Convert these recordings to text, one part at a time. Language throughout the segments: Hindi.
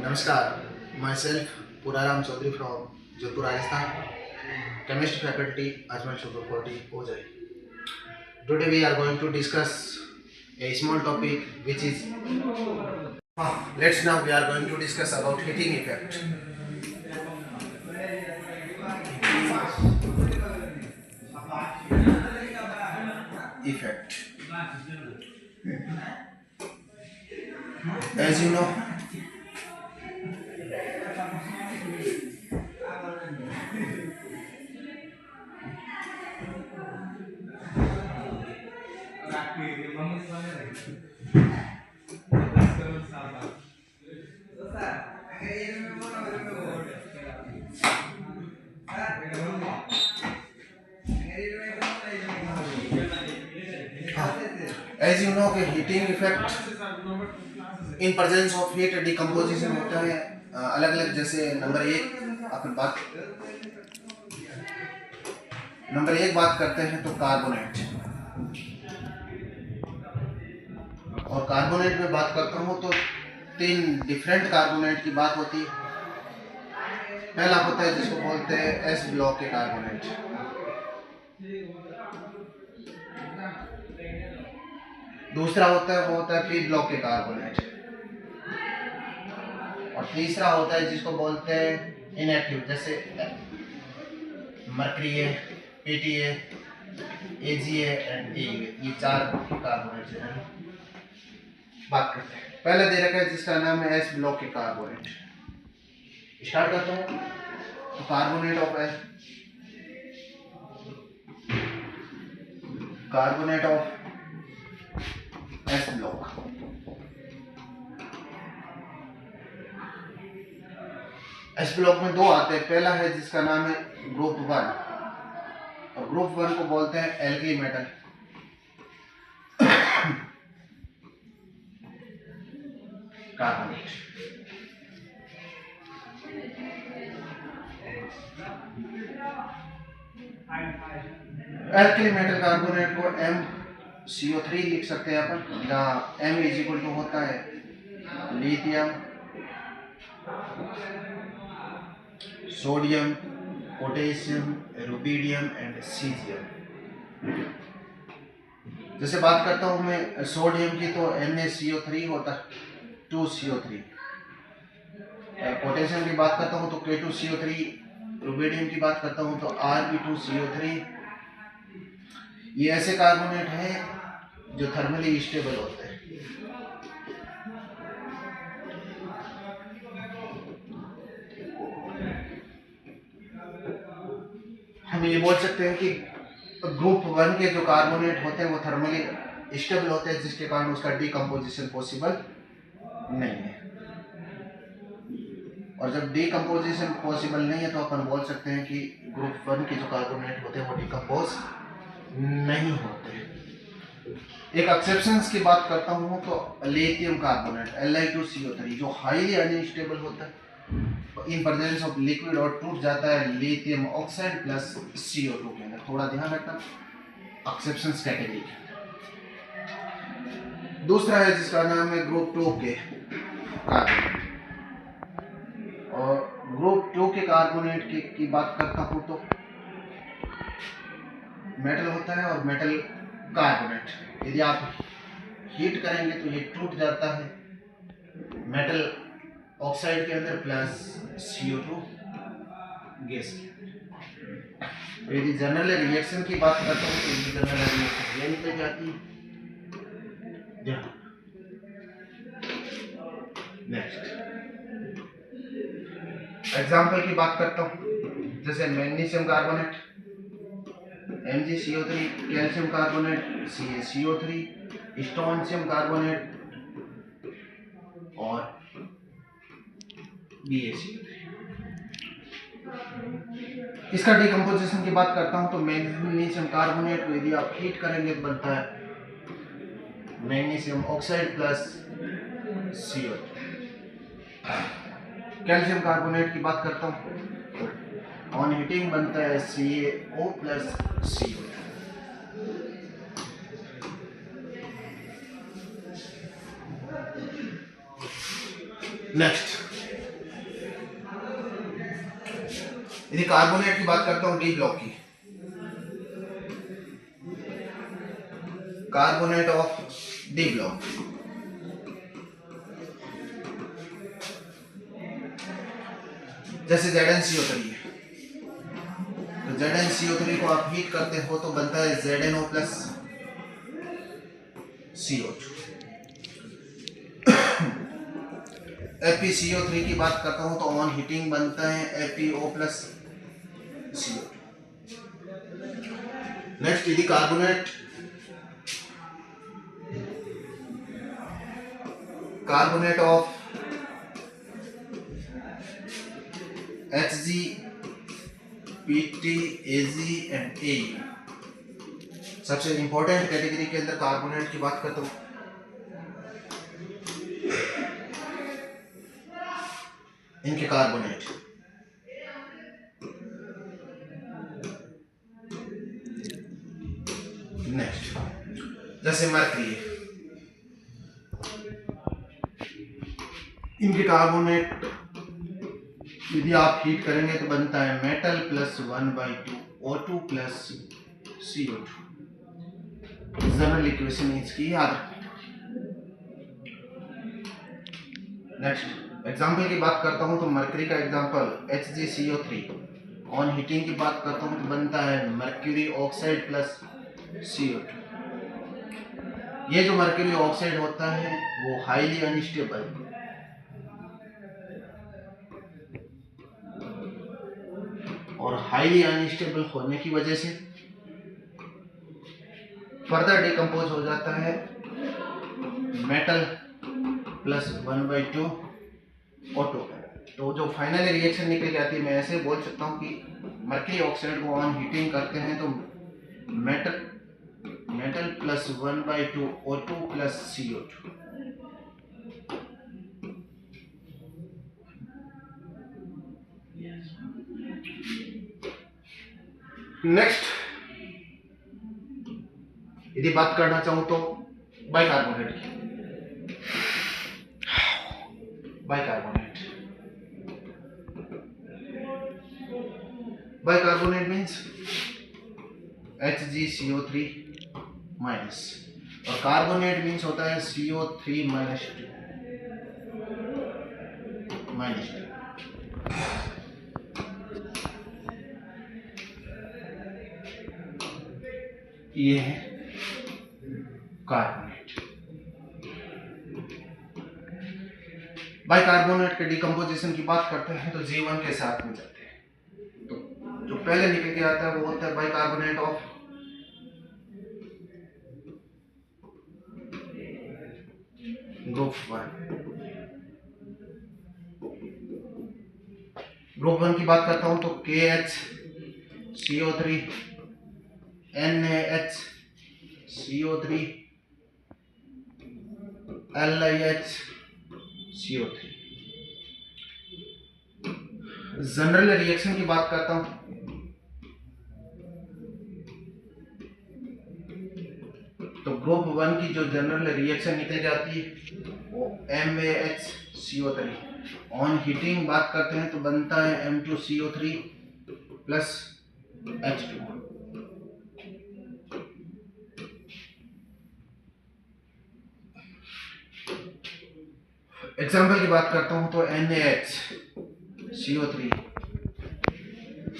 Namaskar, myself Puraram Chaudhary from Jodhpur, Rajasthan, Chemistry Faculty, Ajmal Sugar 40, Ojai. Today we are going to discuss a small topic which is let's now we are going to discuss about heating effect. Effect. As you know, कि heating effect in presence of heat decomposition होता है अलग अलग। जैसे नंबर एक बात करते हैं तो कार्बोनेट, और कार्बोनेट में बात करता हूँ तो तीन डिफरेंट कार्बोनेट की बात होती है। पहला होता है जिसको बोलते हैं एस ब्लॉक के कार्बोनेट, दूसरा होता है वो होता है पी ब्लॉक के कार्बोनेट, और तीसरा होता है जिसको बोलते हैं इनएक्टिव, जैसे मर्करी है, पीटीए, एजीए एंड एयूए। ये चार कार्बोनेट जो है बात करते हैं। पहले दे रखा है जिसका नाम है एस ब्लॉक के कार्बोनेट। स्टार्ट करता हूँ तो carbonate of S block. S block में दो आते हैं। पहला है जिसका नाम है ग्रुप 1, और ग्रुप 1 को बोलते हैं alkali metal. Carbonate alkali metal carbonate को MCO3 लिख सकते हैं अपन, जहाँ M इज इक्वल टू होता है lithium, sodium, potassium, rubidium and caesium. जैसे बात करता हूँ मैं सोडियम की तो NaCO3 होता है 2CO3, पोटेशियम की बात करता हूँ तो K2CO3, रुबिडियम की बात करता हूँ तो Rb2CO3। ये ऐसे कार्बोनेट हैं जो थर्मली स्टेबल होते हैं। हम ये बोल सकते हैं कि ग्रुप 1 के जो कार्बोनेट होते हैं वो थर्मली स्टेबल होते हैं, जिसके कारण उसका डिकम्पोजिशन पॉसिबल नहीं है। और जब डिकम्पोजिशन पॉसिबल नहीं है तो अपन बोल सकते हैं कि ग्रुप 1 के जो कार्बोनेट होते हैं वो डिकम्पोज नहीं होते। एक एक्सेप्शंस की बात करता हूँ तो लिथियम कार्बोनेट Li2CO3 जो हाईली अनस्टेबल होता है, इन प्रेजेंस ऑफ लिक्विड और टूट जाता है लिथियम ऑक्साइड प्लस CO2 के अंदर। थोड़ा ध्यान रखना एक्सेप्शंस कैटेगरी के। दूसरा है जिसका नाम है ग्रुप 2 के कार्बोनेट, और ग्रुप 2 के कार्बोनेट की बात करता हूँ तो मेटल होता है और मेटल कार्बोनेट यदि आप हीट करेंगे तो ये टूट जाता है मेटल ऑक्साइड के अंदर प्लस CO2 गैस के। यदि जनरल रिएक्शन की बात करता हूँ तो जनरल रिएक्शन ये निकल जाती है। नेक्स्ट एग्जाम्पल की बात करता हूँ, जैसे magnesium carbonate MgCO3, calcium carbonate CaCO3, strontium carbonate और BaCO3। इसका डिकम्पोजिशन की बात करता हूं तो मैग्नीशियम कार्बोनेट को यदि आप हीट करेंगे तो बनता है magnesium oxide plus CO2। Calcium carbonate की बात करता हूं, ऑन हीटिंग बनता है CaO प्लस CO2। नेक्स्ट यदि कार्बोनेट की बात करता हूं डी ब्लॉक की, कार्बोनेट ऑफ डी ब्लॉक, जैसे ZnCO3 है, तो ZnCO3 को आप हीट करते हो तो बनता है ZnO प्लस CO2। FeCO3 की बात करता हूं तो ऑन हीटिंग बनता है FeO प्लस CO2। नेक्स्ट यदि carbonate of Hg, Pt, Ag and A, सबसे इंपॉर्टेंट कैटेगरी के अंदर कार्बोनेट की बात करता हूं, इनके कार्बोनेट नेक्स्ट जैसे मर्क्यूरी, इनके कार्बोनेट यदि आप हीट करेंगे तो बनता है metal plus 1/2 O2 plus CO2। General equation इसकी याद रखनी। नेक्स्ट एग्जांपल की बात करता हूं तो मर्क्यूरी का एग्जांपल HgCO3, ऑन हीटिंग की बात करता हूं तो बनता है मर्क्यूरी ऑक्साइड प्लस CO2। ये जो मर्क्यूरी ऑक्साइड होता है वो हाईली अनस्टेबल, और हाईली अनस्टेबल होने की वजह से फर्दर डिकम्पोज हो जाता है मेटल प्लस 1/2 O2। तो जो फाइनल रिएक्शन निकल के आती है, मैं ऐसे बोल सकता हूँ कि मर्क्यूरी ऑक्साइड को ऑन हीटिंग करते हैं तो metal plus 1/2 O2 plus CO2। Next यदि बात करना चाहूं तो बाइकार्बोनेट की, बाइकार्बोनेट मीन्स HgCO3 माइनस, और कार्बोनेट मीन्स होता है CO3 माइनस 2। ये है कार्बोनेट। बाइकार्बोनेट के डिकम्पोजिशन की बात करते हैं तो G1 के साथ में जाते हैं। तो जो पहले निकल के आता है वो होता है बाइकार्बोनेट ऑफ ग्रुप 1। ग्रुप 1 की बात करता हूं तो KHCO3, NaHCO3, LiHCO3। General reaction की बात करता हूं तो ग्रुप 1 की जो जनरल रिएक्शन निकल जाती है वो MaHCO3, ऑन हीटिंग बात करते हैं तो बनता है M2CO3 प्लस H2। एग्जाम्पल की बात करता हूं तो NaHCO3,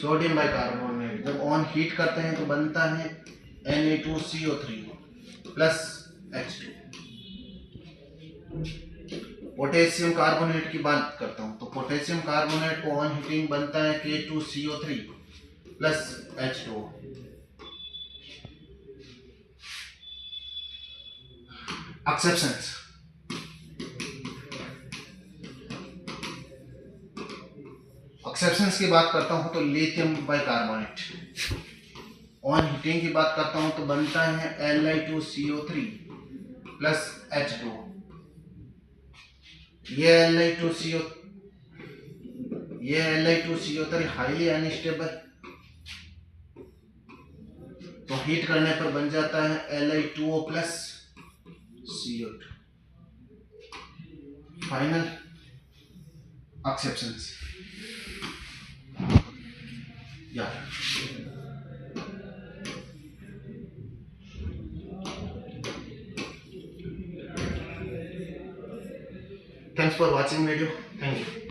सोडियम बाइकार्बोनेट, जब ऑन हीट करते हैं तो बनता है Na2CO3 plus H2। Potassium carbonate की बात करता हूं तो पोटेशियम कार्बोनेट को ऑन हीटिंग बनता है K2CO3 plus H2। Exceptions, exceptions की बात करता हूं तो लिथियम बाइकार्बोनेट, ऑन हीटिंग की बात करता हूं तो बनता है Li2CO3 प्लस H2। ये Li2CO3 हाईली अनस्टेबल, तो हीट करने पर बन जाता है Li2O plus CO2। Final exceptions, या thanks for watching video. Thank you.